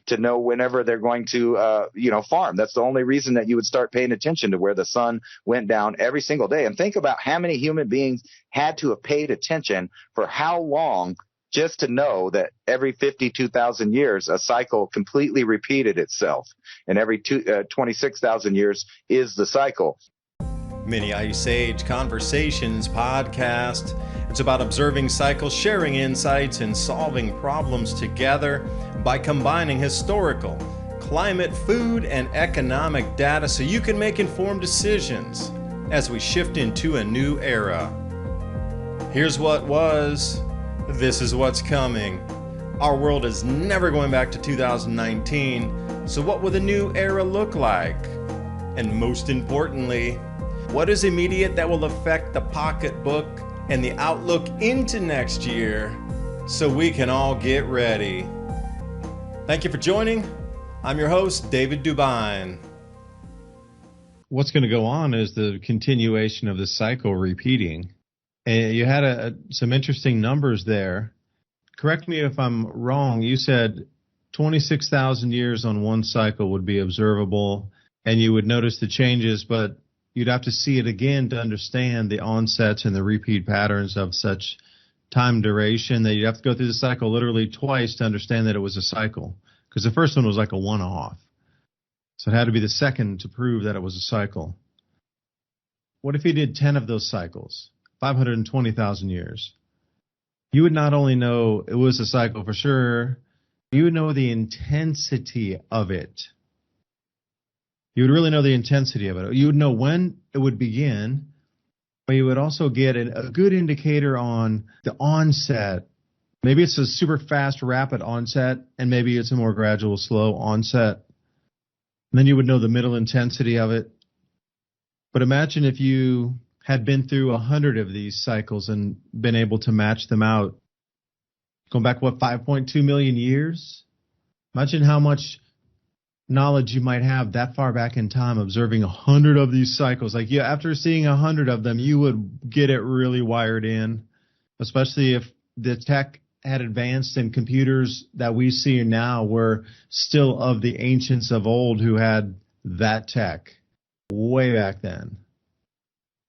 to know whenever they're going to, farm. That's the only reason that you would start paying attention to where the sun went down every single day. And think about how many human beings had to have paid attention for how long just to know that every 52,000 years, a cycle completely repeated itself. And every 26,000 years is the cycle. Mini Ice Age Conversations podcast. It's about observing cycles, sharing insights, and solving problems together by combining historical, climate, food, and economic data so you can make informed decisions as we shift into a new era. Here's what was. This is what's coming. Our world is never going back to 2019, so what will the new era look like? And most importantly, what is immediate that will affect the pocketbook and the outlook into next year so we can all get ready? Thank you for joining. I'm your host, David Dubine. What's going to go on is the continuation of the cycle repeating. And you had some interesting numbers there. Correct me if I'm wrong. You said 26,000 years on one cycle would be observable, and you would notice the changes, but you'd have to see it again to understand the onsets and the repeat patterns of such time duration that you'd have to go through the cycle literally twice to understand that it was a cycle, because the first one was like a one-off. So it had to be the second to prove that it was a cycle. What if you did 10 of those cycles? 520,000 years. You would not only know it was a cycle for sure, you would know the intensity of it. You would really know the intensity of it. You would know when it would begin, but you would also get a good indicator on the onset. Maybe it's a super fast, rapid onset, and maybe it's a more gradual, slow onset. And then you would know the middle intensity of it. But imagine if you had been through 100 of these cycles and been able to match them out. Going back, 5.2 million years? Imagine how much knowledge you might have that far back in time observing 100 of these cycles. Like, yeah, after seeing 100 of them, you would get it really wired in, especially if the tech had advanced and computers that we see now were still of the ancients of old who had that tech way back then.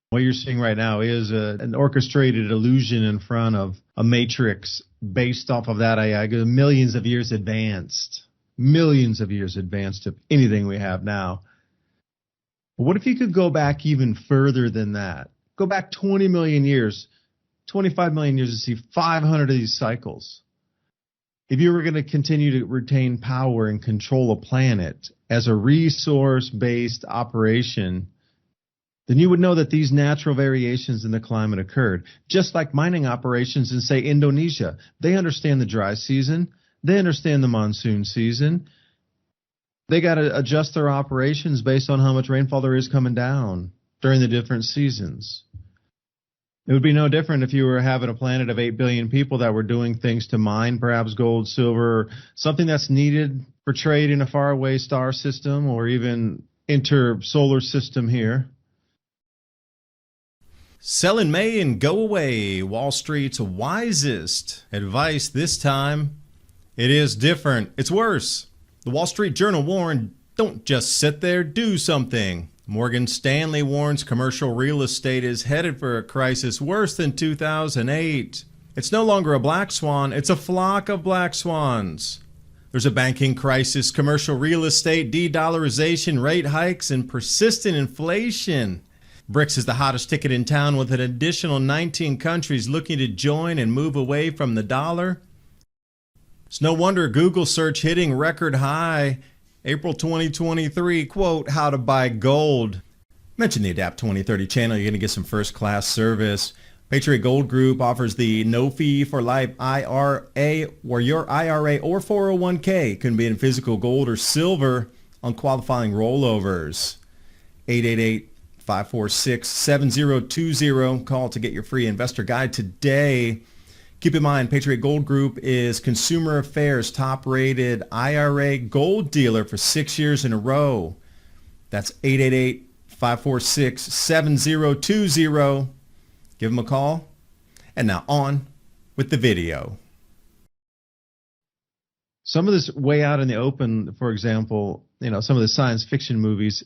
What you're seeing right now is an orchestrated illusion in front of a matrix based off of that. I go millions of years advanced of anything we have now. But what if you could go back even further than that? Go back 20 million years, 25 million years to see 500 of these cycles. If you were going to continue to retain power and control a planet as a resource-based operation, then you would know that these natural variations in the climate occurred. Just like mining operations in, say, Indonesia. They understand the dry season. They understand the monsoon season. They got to adjust their operations based on how much rainfall there is coming down during the different seasons. It would be no different if you were having a planet of 8 billion people that were doing things to mine, perhaps gold, silver, something that's needed for trade in a faraway star system or even inter-solar system here. Sell in May and go away. Wall Street's wisest advice this time. It is different. It's worse. The Wall Street Journal warned, don't just sit there, do something. Morgan Stanley warns commercial real estate is headed for a crisis worse than 2008. It's no longer a black swan, it's a flock of black swans. There's a banking crisis, commercial real estate, de-dollarization, rate hikes, and persistent inflation. BRICS is the hottest ticket in town with an additional 19 countries looking to join and move away from the dollar. It's no wonder Google search hitting record high. April 2023, quote, how to buy gold. Mention the Adapt 2030 channel. You're going to get some first-class service. Patriot Gold Group offers the no fee for life IRA, where your IRA or 401k can be in physical gold or silver on qualifying rollovers. 888-546-7020. Call to get your free investor guide today. Keep in mind, Patriot Gold Group is Consumer Affairs top-rated IRA gold dealer for 6 years in a row. That's 888-546-7020. Give them a call. And now on with the video. Some of this way out in the open, for example, some of the science fiction movies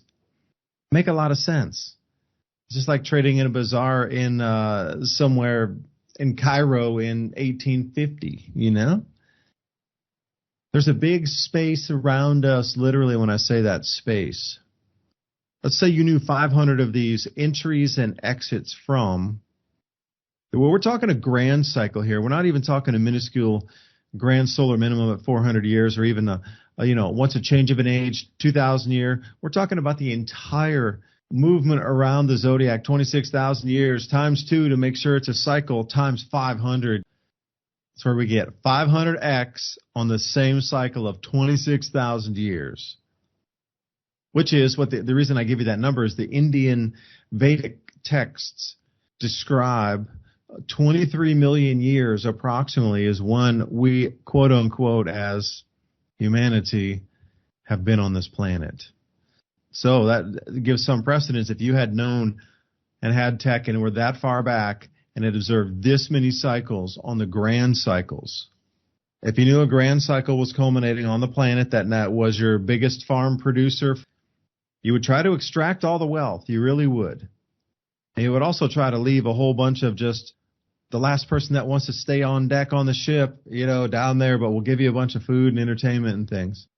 make a lot of sense. It's just like trading in a bazaar in somewhere in Cairo in 1850, There's a big space around us, literally, when I say that space. Let's say you knew 500 of these entries and exits from. Well, we're talking a grand cycle here. We're not even talking a minuscule grand solar minimum at 400 years or even once a change of an age, 2,000 year. We're talking about the entire movement around the zodiac, 26,000 years times 2 to make sure it's a cycle times 500. That's where we get 500x on the same cycle of 26,000 years, which is what the reason I give you that number is the Indian Vedic texts describe 23 million years approximately is when we, quote unquote, as humanity have been on this planet. So that gives some precedence. If you had known and had tech and were that far back and had observed this many cycles on the grand cycles, if you knew a grand cycle was culminating on the planet that was your biggest farm producer, you would try to extract all the wealth. You really would. And you would also try to leave a whole bunch of just the last person that wants to stay on deck on the ship, down there, but we'll give you a bunch of food and entertainment and things.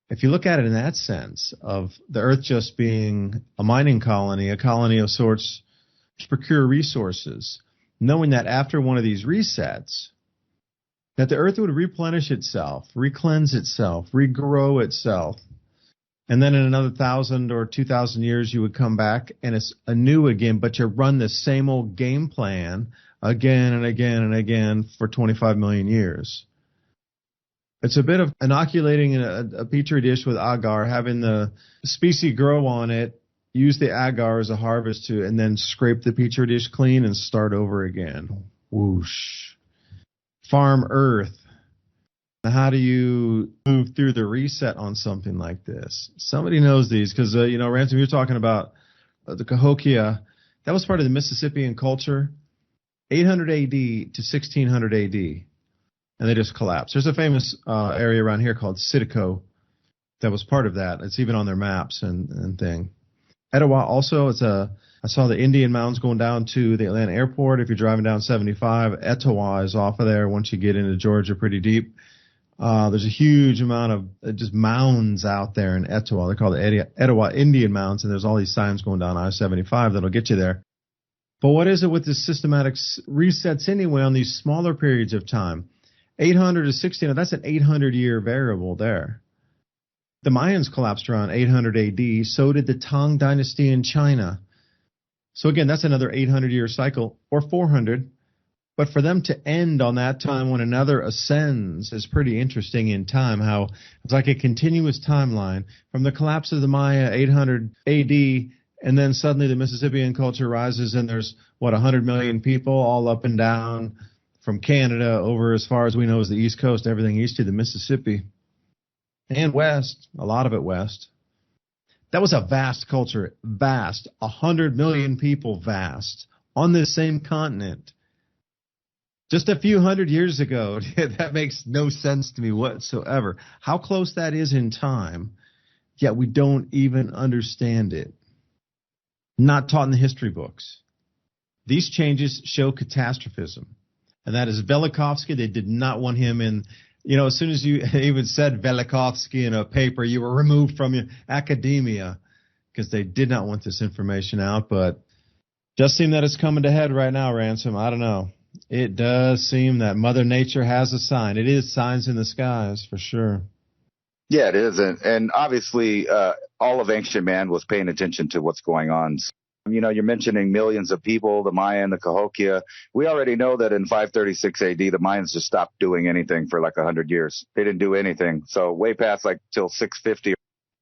If you look at it in that sense of the Earth just being a mining colony, a colony of sorts to procure resources, knowing that after one of these resets, that the Earth would replenish itself, recleanse itself, regrow itself, and then in another 1,000 or 2,000 years you would come back and it's anew again, but you run the same old game plan again and again and again for 25 million years. It's a bit of inoculating a petri dish with agar, having the species grow on it, use the agar as a harvest and then scrape the petri dish clean and start over again. Whoosh. Farm Earth. Now, how do you move through the reset on something like this? Somebody knows these because, Ransom, you're talking about the Cahokia. That was part of the Mississippian culture, 800 AD to 1600 AD, and they just collapsed. There's a famous area around here called Sitico that was part of that. It's even on their maps and thing. Etowah also, I saw the Indian Mounds going down to the Atlanta airport. If you're driving down 75, Etowah is off of there once you get into Georgia pretty deep. There's a huge amount of just mounds out there in Etowah. They're called the Etowah Indian Mounds, and there's all these signs going down I-75 that'll get you there. But what is it with the systematic resets anyway on these smaller periods of time? 800 to 1600, that's an 800-year variable there. The Mayans collapsed around 800 AD. So did the Tang Dynasty in China. So again, that's another 800-year cycle, or 400. But for them to end on that time when another ascends is pretty interesting in time, how it's like a continuous timeline from the collapse of the Maya, 800 AD, and then suddenly the Mississippian culture rises and there's, 100 million people all up and down from Canada over as far as we know as the East Coast, everything east to the Mississippi. And west, a lot of it west. That was a vast culture, vast, 100 million people vast, on this same continent. Just a few hundred years ago, that makes no sense to me whatsoever. How close that is in time, yet we don't even understand it. Not taught in the history books. These changes show catastrophism. And that is Velikovsky. They did not want him in. As soon as you even said Velikovsky in a paper, you were removed from your academia because they did not want this information out. But just seem that it's coming to head right now, Ransom. I don't know. It does seem that Mother Nature has a sign. It is signs in the skies for sure. Yeah, it is. And obviously, all of ancient man was paying attention to what's going on. You're mentioning millions of people, the Maya and the Cahokia. We already know that in 536 AD, the Mayans just stopped doing anything for like 100 years. They didn't do anything. So way past till 650.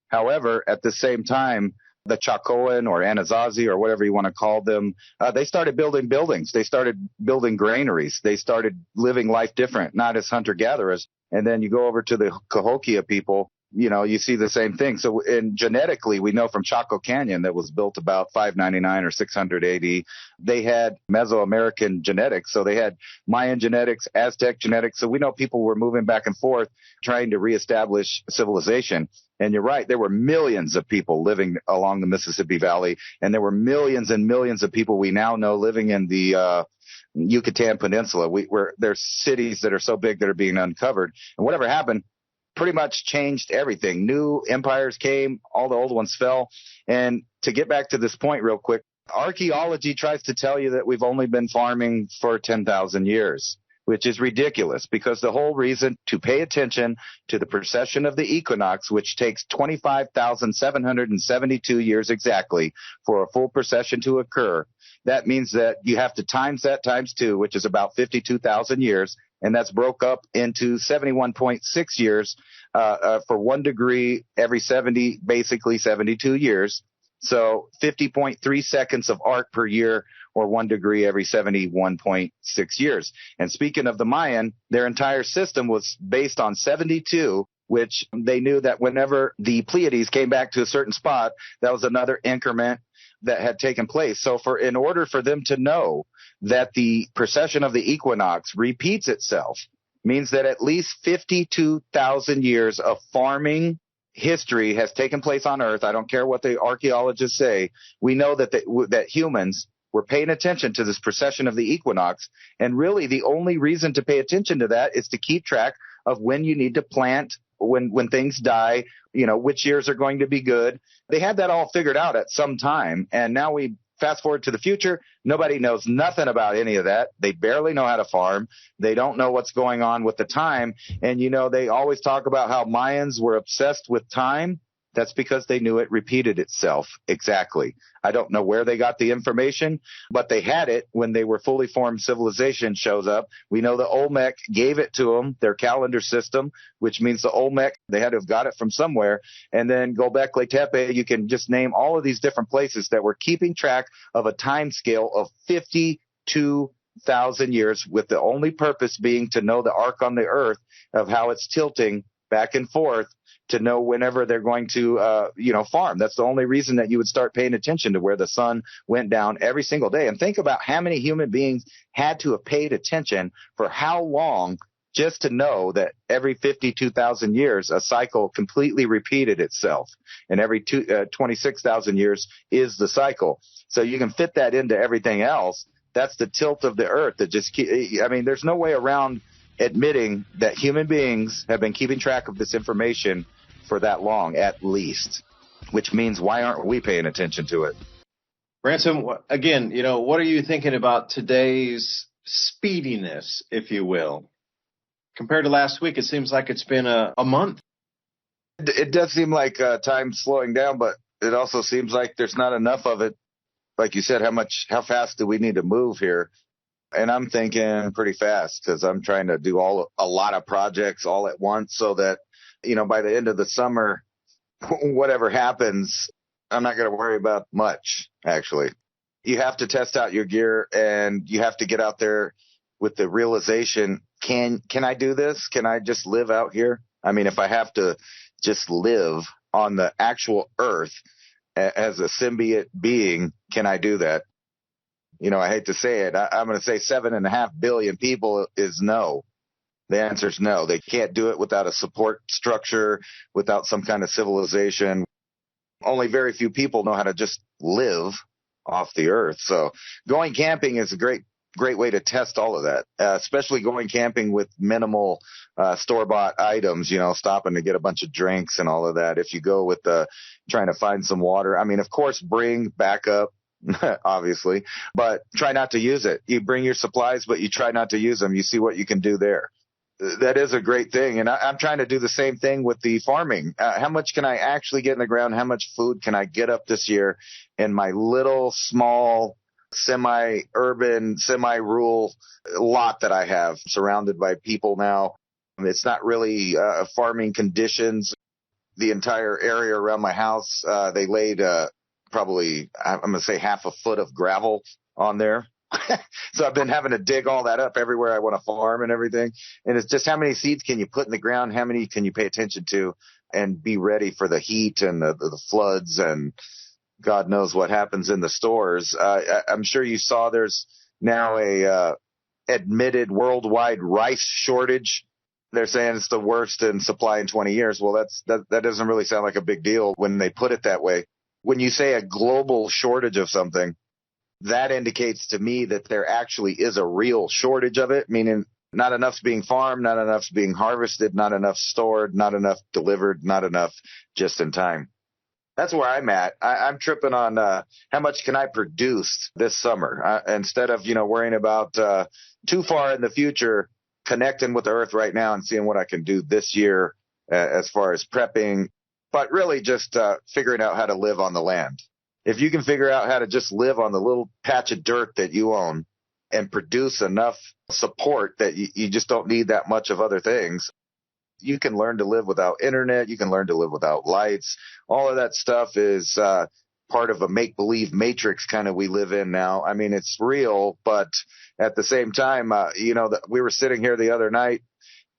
However, at the same time, the Chacoan or Anasazi or whatever you want to call them, they started building buildings. They started building granaries. They started living life different, not as hunter-gatherers. And then you go over to the Cahokia people. you see the same thing. So genetically, we know from Chaco Canyon that was built about 599 or 600 AD, they had Mesoamerican genetics. So they had Mayan genetics, Aztec genetics. So we know people were moving back and forth trying to reestablish civilization. And you're right, there were millions of people living along the Mississippi Valley, and there were millions and millions of people we now know living in the Yucatan Peninsula. There's cities that are so big that are being uncovered. And whatever happened pretty much changed everything. New empires came, all the old ones fell. And to get back to this point real quick, archaeology tries to tell you that we've only been farming for 10,000 years, which is ridiculous, because the whole reason to pay attention to the precession of the equinox, which takes 25,772 years exactly for a full precession to occur, that means that you have to times that times 2, which is about 52,000 years, and that's broke up into 71.6 years for 1 degree every 72 years. So 50.3 seconds of arc per year, or 1 degree every 71.6 years. And speaking of the Mayan, their entire system was based on 72, which they knew that whenever the Pleiades came back to a certain spot, that was another increment that had taken place. So in order for them to know that the precession of the equinox repeats itself, means that at least 52,000 years of farming history has taken place on Earth. I don't care what the archaeologists say. We know that humans were paying attention to this precession of the equinox. And really the only reason to pay attention to that is to keep track of when you need to plant, when things die, which years are going to be good. They had that all figured out at some time. And now we fast forward to the future. Nobody knows nothing about any of that. They barely know how to farm. They don't know what's going on with the time. And, they always talk about how Mayans were obsessed with time. That's because they knew it repeated itself. Exactly. I don't know where they got the information, but they had it when they were fully formed civilization shows up. We know the Olmec gave it to them, their calendar system, which means the Olmec, they had to have got it from somewhere. And then Göbekli Tepe, you can just name all of these different places that were keeping track of a time scale of 52,000 years, with the only purpose being to know the arc on the earth of how it's tilting back and forth, to know whenever they're going to, farm. That's the only reason that you would start paying attention to where the sun went down every single day. And think about how many human beings had to have paid attention for how long, just to know that every 52,000 years, a cycle completely repeated itself. And every 26,000 years is the cycle. So you can fit that into everything else. That's the tilt of the earth that there's no way around admitting that human beings have been keeping track of this information for that long, at least, which means why aren't we paying attention to it? Ransom, again, what are you thinking about today's speediness, if you will? Compared to last week, it seems like it's been a month. It does seem like time's slowing down, but it also seems like there's not enough of it. Like you said, how fast do we need to move here? And I'm thinking pretty fast, because I'm trying to do a lot of projects all at once, so that, by the end of the summer, whatever happens, I'm not going to worry about much, actually. You have to test out your gear, and you have to get out there with the realization, can I do this? Can I just live out here? I mean, if I have to just live on the actual earth as a symbiote being, can I do that? I hate to say it. I'm going to say 7.5 billion people is no. The answer is no. They can't do it without a support structure, without some kind of civilization. Only very few people know how to just live off the earth. So going camping is a great way to test all of that, especially going camping with minimal store-bought items, stopping to get a bunch of drinks and all of that. If you go with trying to find some water, of course, bring backup. Obviously, but try not to use it. You bring your supplies, but you try not to use them. You see what you can do there. That is a great thing. And I'm trying to do the same thing with the farming. How much can I actually get in the ground? How much food can I get up this year in my little, small, semi-urban, semi-rural lot that I have, surrounded by people now? It's not really farming conditions. The entire area around my house, they laid probably, I'm going to say, half a foot of gravel on there. So I've been having to dig all that up everywhere I want to farm and everything. And it's just how many seeds can you put in the ground? How many can you pay attention to and be ready for the heat and the floods and God knows what happens in the stores. I'm sure you saw there's now a admitted worldwide rice shortage. They're saying it's the worst in supply in 20 years. Well, that doesn't really sound like a big deal when they put it that way. When you say a global shortage of something, that indicates to me that there actually is a real shortage of it, meaning not enough's being farmed, not enough's being harvested, not enough stored, not enough delivered, not enough just in time. That's where I'm at. I'm tripping on how much can I produce this summer instead of, worrying about too far in the future, connecting with the earth right now and seeing what I can do this year as far as prepping, but really just figuring out how to live on the land. If you can figure out how to just live on the little patch of dirt that you own and produce enough support that you just don't need that much of other things, you can learn to live without internet. You can learn to live without lights. All of that stuff is part of a make-believe matrix kind of we live in now. I mean, it's real, but at the same time, we were sitting here the other night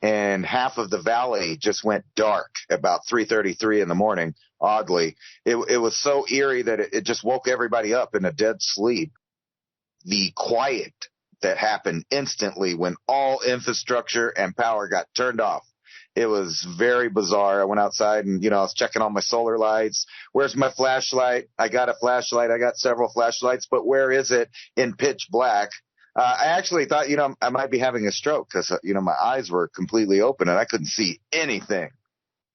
and half of the valley just went dark about 3:33 in the morning. Oddly, it was so eerie that it just woke everybody up in a dead sleep. The quiet that happened instantly when all infrastructure and power got turned off. It was very bizarre. I went outside and, I was checking on my solar lights. Where's my flashlight? I got a flashlight. I got several flashlights, but where is it in pitch black? I actually thought, I might be having a stroke because, my eyes were completely open and I couldn't see anything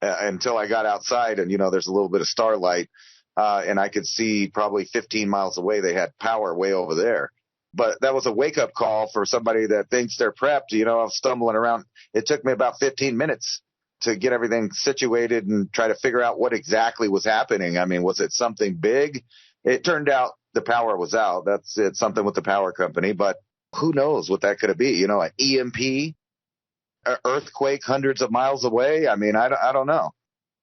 until I got outside and, there's a little bit of starlight and I could see probably 15 miles away. They had power way over there. But that was a wake-up call for somebody that thinks they're prepped. I was stumbling around. It took me about 15 minutes to get everything situated and try to figure out what exactly was happening. I mean, was it something big? It turned out the power was out. That's it, something with the power company. But who knows what that could be? An EMP, an earthquake hundreds of miles away? I mean, I don't know.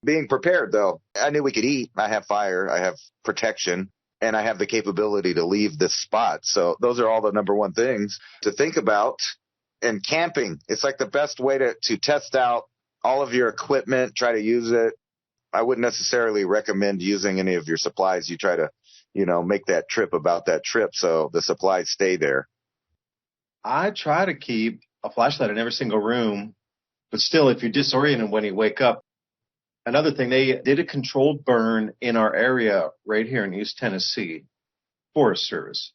Being prepared, though. I knew we could eat. I have fire. I have protection. And I have the capability to leave this spot. So those are all the number one things to think about. And camping, it's like the best way to test out all of your equipment, try to use it. I wouldn't necessarily recommend using any of your supplies. You try to, make that trip about that trip so the supplies stay there. I try to keep a flashlight in every single room, but still, if you're disoriented when you wake up. Another thing, they did a controlled burn in our area right here in East Tennessee, Forest Service.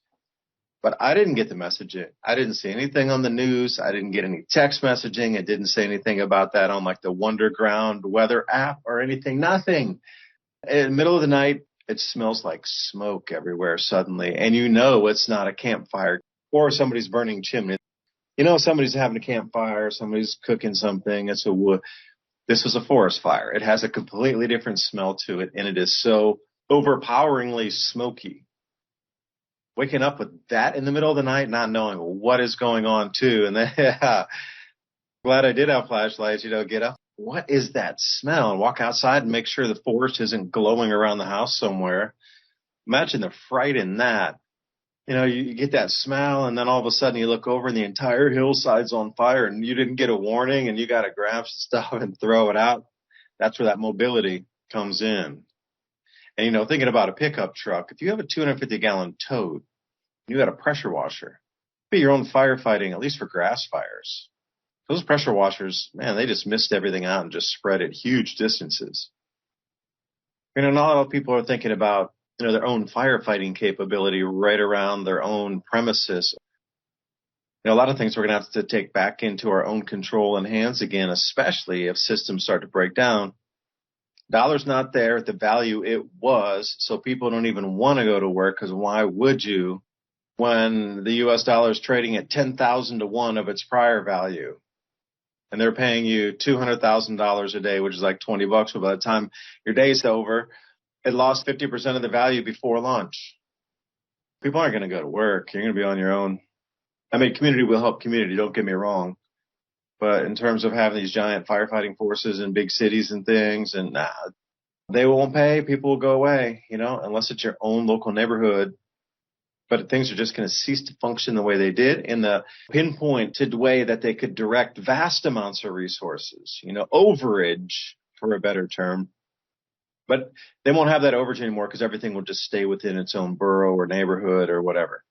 But I didn't get the message. I didn't see anything on the news. I didn't get any text messaging. It didn't say anything about that on like the Wonderground weather app or anything. Nothing. In the middle of the night, it smells like smoke everywhere suddenly. And it's not a campfire or somebody's burning chimney. Somebody's having a campfire, somebody's cooking something. It's a wood. This was a forest fire. It has a completely different smell to it, and it is so overpoweringly smoky. Waking up with that in the middle of the night, not knowing what is going on, too. And then, glad I did have flashlights, get up. What is that smell? And walk outside and make sure the forest isn't glowing around the house somewhere. Imagine the fright in that. You get that smell, and then all of a sudden you look over and the entire hillside's on fire, and you didn't get a warning, and you got to grab stuff and throw it out. That's where that mobility comes in. And, thinking about a pickup truck, if you have a 250-gallon tote, you got a pressure washer, be your own firefighting, at least for grass fires. Those pressure washers, man, they just mist everything out and just spread it huge distances. Not a lot of people are thinking about their own firefighting capability right around their own premises. A lot of things we're going to have to take back into our own control and hands again, especially if systems start to break down. Dollar's not there at the value it was, so people don't even want to go to work because why would you when the U.S. dollar is trading at 10,000 to 1 of its prior value? And they're paying you $200,000 a day, which is like $20. But by the time your day's over, it lost 50% of the value before lunch. People aren't going to go to work. You're going to be on your own. I mean, community will help community, don't get me wrong. But in terms of having these giant firefighting forces in big cities and things, and they won't pay, people will go away, unless it's your own local neighborhood. But things are just going to cease to function the way they did in the pinpointed way that they could direct vast amounts of resources, overage for a better term. But they won't have that overage anymore because everything will just stay within its own borough or neighborhood or whatever.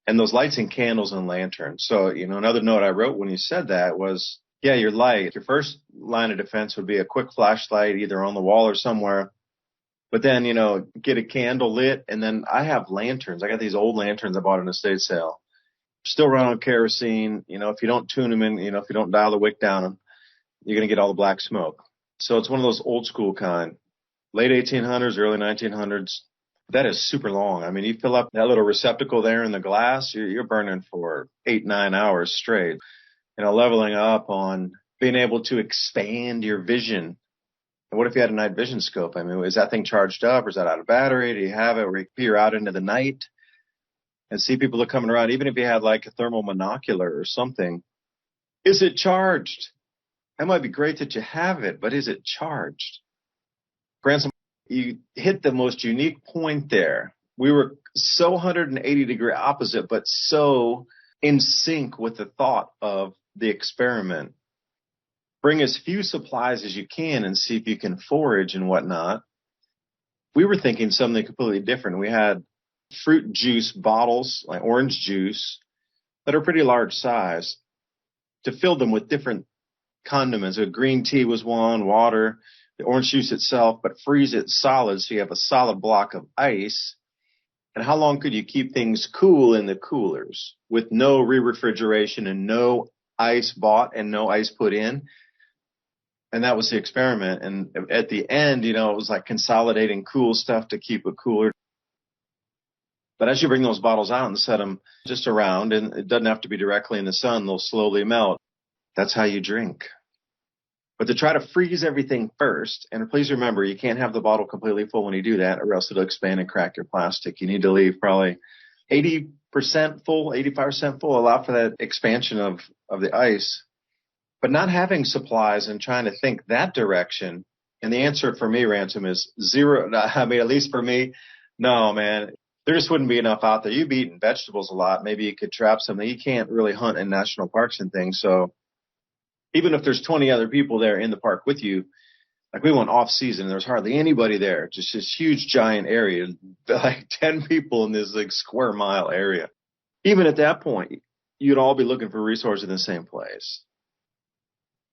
And those lights and candles and lanterns. So, another note I wrote when you said that was, yeah, your light. Your first line of defense would be a quick flashlight either on the wall or somewhere. But then, get a candle lit. And then I have lanterns. I got these old lanterns I bought in a estate sale. Still run on kerosene. If you don't tune them in, if you don't dial the wick down, you're going to get all the black smoke. So it's one of those old school kind, late 1800s, early 1900s. That is super long. I mean, you fill up that little receptacle there in the glass, you're burning for 8-9 hours straight. Leveling up on being able to expand your vision. And what if you had a night vision scope? I mean, is that thing charged up or is that out of battery? Do you have it where you peer out into the night and see people that are coming around? Even if you had like a thermal monocular or something, is it charged? That might be great that you have it, but is it charged? Grandson, you hit the most unique point there. We were so 180-degree opposite, but so in sync with the thought of the experiment. Bring as few supplies as you can and see if you can forage and whatnot. We were thinking something completely different. We had fruit juice bottles, like orange juice, that are pretty large size, to fill them with different condiments. Green tea was one, water, the orange juice itself, but freeze it solid so you have a solid block of ice. And how long could you keep things cool in the coolers with no re-refrigeration and no ice bought and no ice put in? And that was the experiment. And at the end, it was like consolidating cool stuff to keep it cooler. But as you bring those bottles out and set them just around, and it doesn't have to be directly in the sun, they'll slowly melt. That's how you drink. But to try to freeze everything first, and please remember, you can't have the bottle completely full when you do that, or else it'll expand and crack your plastic. You need to leave probably 80% full, 85% full, allow for that expansion of the ice. But not having supplies and trying to think that direction, and the answer for me, Ransom, is zero. I mean, at least for me, no, man. There just wouldn't be enough out there. You'd be eating vegetables a lot. Maybe you could trap something. You can't really hunt in national parks and things, so even if there's 20 other people there in the park with you, like we went off season, there's hardly anybody there. Just this huge giant area, like 10 people in this like square mile area. Even at that point, you'd all be looking for resources in the same place.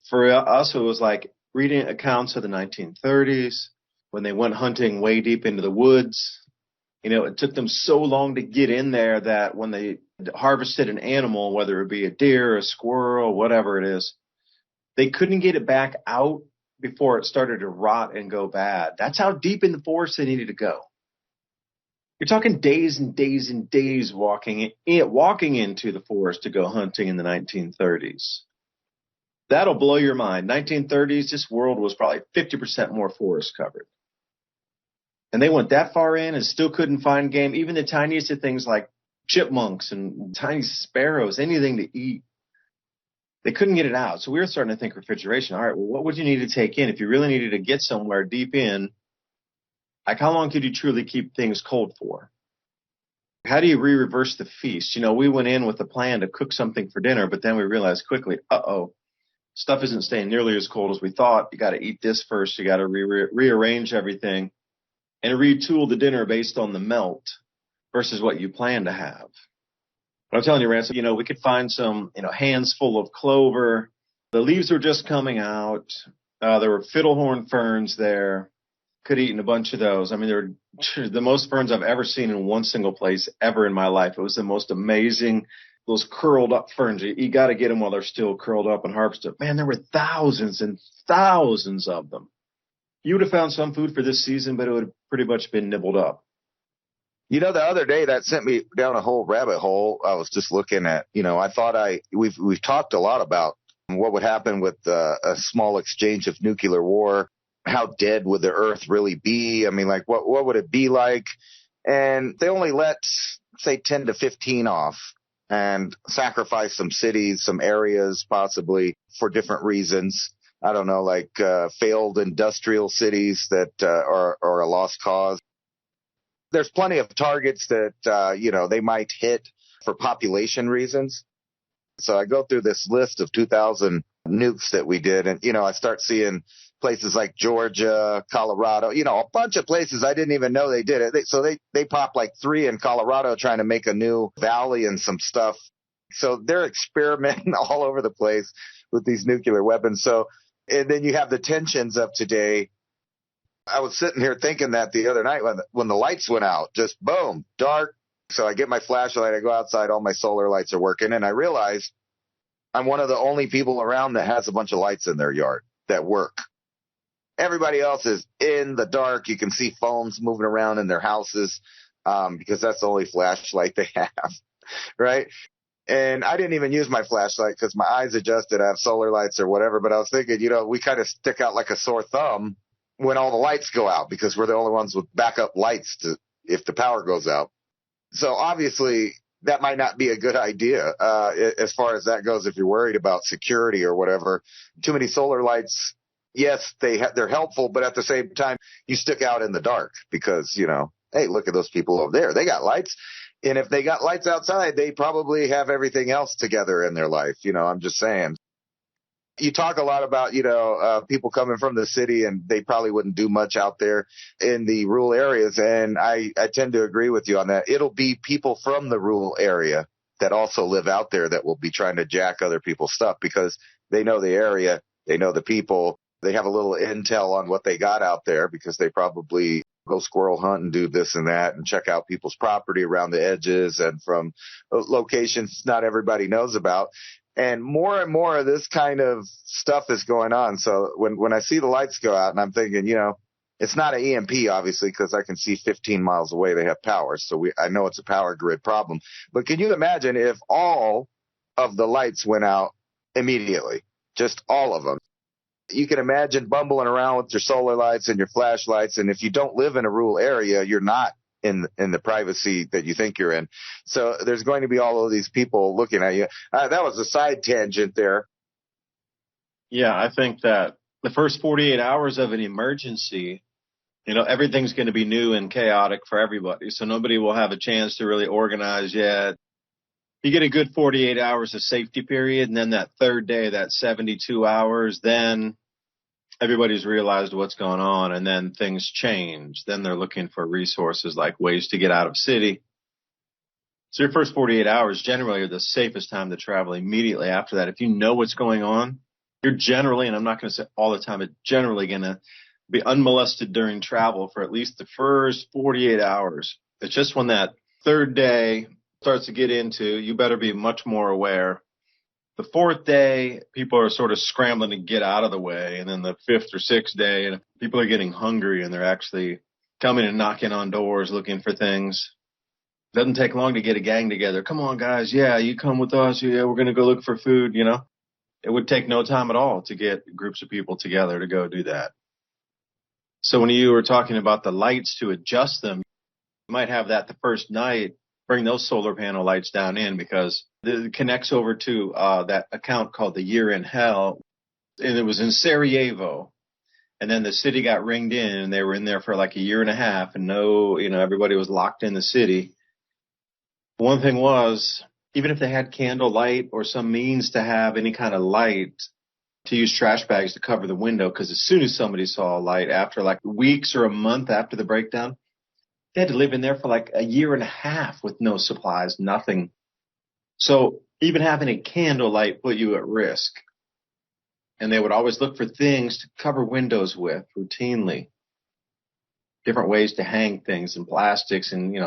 For us, it was like reading accounts of the 1930s when they went hunting way deep into the woods. It took them so long to get in there that when they harvested an animal, whether it be a deer, a squirrel, whatever it is, they couldn't get it back out before it started to rot and go bad. That's how deep in the forest they needed to go. You're talking days and days and days walking into the forest to go hunting in the 1930s. That'll blow your mind. 1930s, this world was probably 50% more forest covered. And they went that far in and still couldn't find game, even the tiniest of things like chipmunks and tiny sparrows, anything to eat. They couldn't get it out. So we were starting to think refrigeration. All right, well, what would you need to take in if you really needed to get somewhere deep in? Like, how long could you truly keep things cold for? How do you reverse the feast? We went in with a plan to cook something for dinner, but then we realized quickly, stuff isn't staying nearly as cold as we thought. You got to eat this first. You got to rearrange everything and retool the dinner based on the melt versus what you plan to have. But I'm telling you, Ransom, we could find some, hands full of clover. The leaves were just coming out. There were fiddlehorn ferns there. Could have eaten a bunch of those. I mean, they were the most ferns I've ever seen in one single place ever in my life. It was the most amazing, those curled up ferns. You got to get them while they're still curled up and harvested. Man, there were thousands and thousands of them. You would have found some food for this season, but it would have pretty much been nibbled up. The other day that sent me down a whole rabbit hole. I was just looking at, I thought we've talked a lot about what would happen with a small exchange of nuclear war. How dead would the earth really be? I mean, like, what would it be like? And they only let, say, 10 to 15 off and sacrifice some cities, some areas, possibly for different reasons. I don't know, like failed industrial cities that are a lost cause. There's plenty of targets that, they might hit for population reasons. So I go through this list of 2,000 nukes that we did. And, I start seeing places like Georgia, Colorado, a bunch of places I didn't even know they did it. So they popped like 3 in Colorado trying to make a new valley and some stuff. So they're experimenting all over the place with these nuclear weapons. So, and then you have the tensions of today. I was sitting here thinking that the other night when the lights went out, just boom, dark. So I get my flashlight, I go outside, all my solar lights are working, and I realize I'm one of the only people around that has a bunch of lights in their yard that work. Everybody else is in the dark. You can see phones moving around in their houses because that's the only flashlight they have, right? And I didn't even use my flashlight because my eyes adjusted. I have solar lights or whatever, but I was thinking, we kind of stick out like a sore thumb when all the lights go out because we're the only ones with backup lights if the power goes out. So obviously that might not be a good idea as far as that goes if you're worried about security or whatever. Too many solar lights, yes, they're helpful, but at the same time, you stick out in the dark because, hey, look at those people over there. They got lights. And if they got lights outside, they probably have everything else together in their life. I'm just saying. You talk a lot about, people coming from the city and they probably wouldn't do much out there in the rural areas. And I tend to agree with you on that. It'll be people from the rural area that also live out there that will be trying to jack other people's stuff because they know the area, they know the people, they have a little intel on what they got out there because they probably go squirrel hunt and do this and that and check out people's property around the edges and from locations not everybody knows about. And more of this kind of stuff is going on. So when I see the lights go out and I'm thinking, it's not an EMP, obviously, because I can see 15 miles away they have power. So I know it's a power grid problem. But can you imagine if all of the lights went out immediately, just all of them? You can imagine bumbling around with your solar lights and your flashlights. And if you don't live in a rural area, you're not in the privacy that you think you're in. So there's going to be all of these people looking at you. That was a side tangent there. Yeah, I think that the first 48 hours of an emergency, everything's going to be new and chaotic for everybody. So nobody will have a chance to really organize yet. You get a good 48 hours of safety period. And then that third day, that 72 hours, then everybody's realized what's going on, and then things change. Then they're looking for resources like ways to get out of city. So your first 48 hours generally are the safest time to travel. Immediately after that, if you know what's going on, you're generally, and I'm not going to say all the time, but generally going to be unmolested during travel for at least the first 48 hours. It's just when that third day starts to get into, you better be much more aware. The fourth day, people are sort of scrambling to get out of the way. And then the fifth or sixth day, and people are getting hungry and they're actually coming and knocking on doors looking for things. It doesn't take long to get a gang together. Come on, guys. Yeah, you come with us. Yeah, we're going to go look for food, It would take no time at all to get groups of people together to go do that. So when you were talking about the lights to adjust them, you might have that the first night, bring those solar panel lights down in because it connects over to that account called the Year in Hell. And it was in Sarajevo. And then the city got ringed in and they were in there for like a year and a half and everybody was locked in the city. One thing was, even if they had candlelight or some means to have any kind of light, to use trash bags to cover the window, because as soon as somebody saw a light after like weeks or a month after the breakdown, they had to live in there for like a year and a half with no supplies, nothing. So even having a candlelight put you at risk. And they would always look for things to cover windows with routinely. Different ways to hang things and plastics and,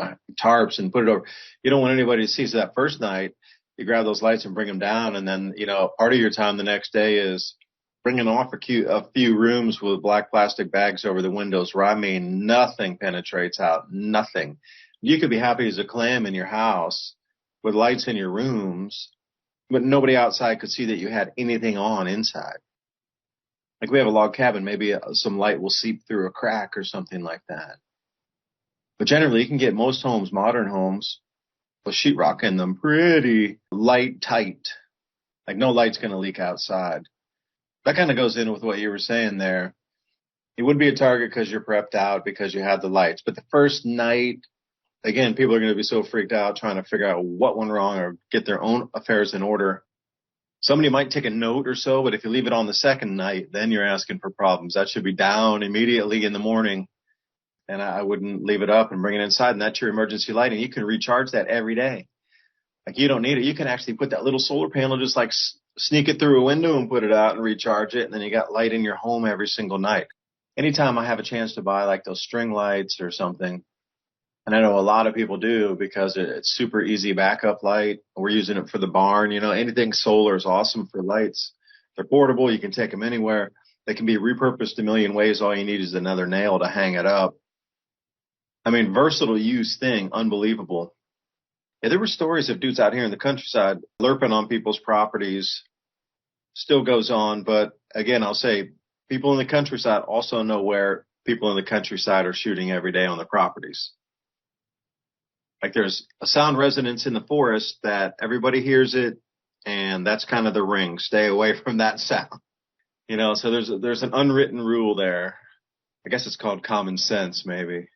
tarps and put it over. You don't want anybody to see. So that first night, you grab those lights and bring them down. And then, part of your time the next day is bringing off a few rooms with black plastic bags over the windows where, nothing penetrates out, nothing. You could be happy as a clam in your house with lights in your rooms, but nobody outside could see that you had anything on inside. Like we have a log cabin, maybe some light will seep through a crack or something like that. But generally, you can get most homes, modern homes, with sheetrock in them, pretty light tight. Like no light's going to leak outside. That kind of goes in with what you were saying there. It would be a target because you're prepped out because you have the lights. But the first night, again, people are going to be so freaked out trying to figure out what went wrong or get their own affairs in order. Somebody might take a note or so, but if you leave it on the second night, then you're asking for problems. That should be down immediately in the morning. And I wouldn't leave it up and bring it inside. And that's your emergency lighting. You can recharge that every day. Like, you don't need it. You can actually put that little solar panel, just like sneak it through a window and put it out and recharge it. And then you got light in your home every single night. Anytime I have a chance to buy like those string lights or something, and I know a lot of people do because it's super easy backup light. We're using it for the barn. You know, anything solar is awesome for lights. They're portable. You can take them anywhere. They can be repurposed a million ways. All you need is another nail to hang it up. I mean, versatile use thing, unbelievable. Yeah, there were stories of dudes out here in the countryside lerping on people's properties. Still goes on, but again, I'll say people in the countryside also know where people in the countryside are shooting every day on the properties. Like, there's a sound resonance in the forest that everybody hears it, and that's kind of the ring. Stay away from that sound. You know, so there's an unwritten rule there. I guess it's called common sense, maybe.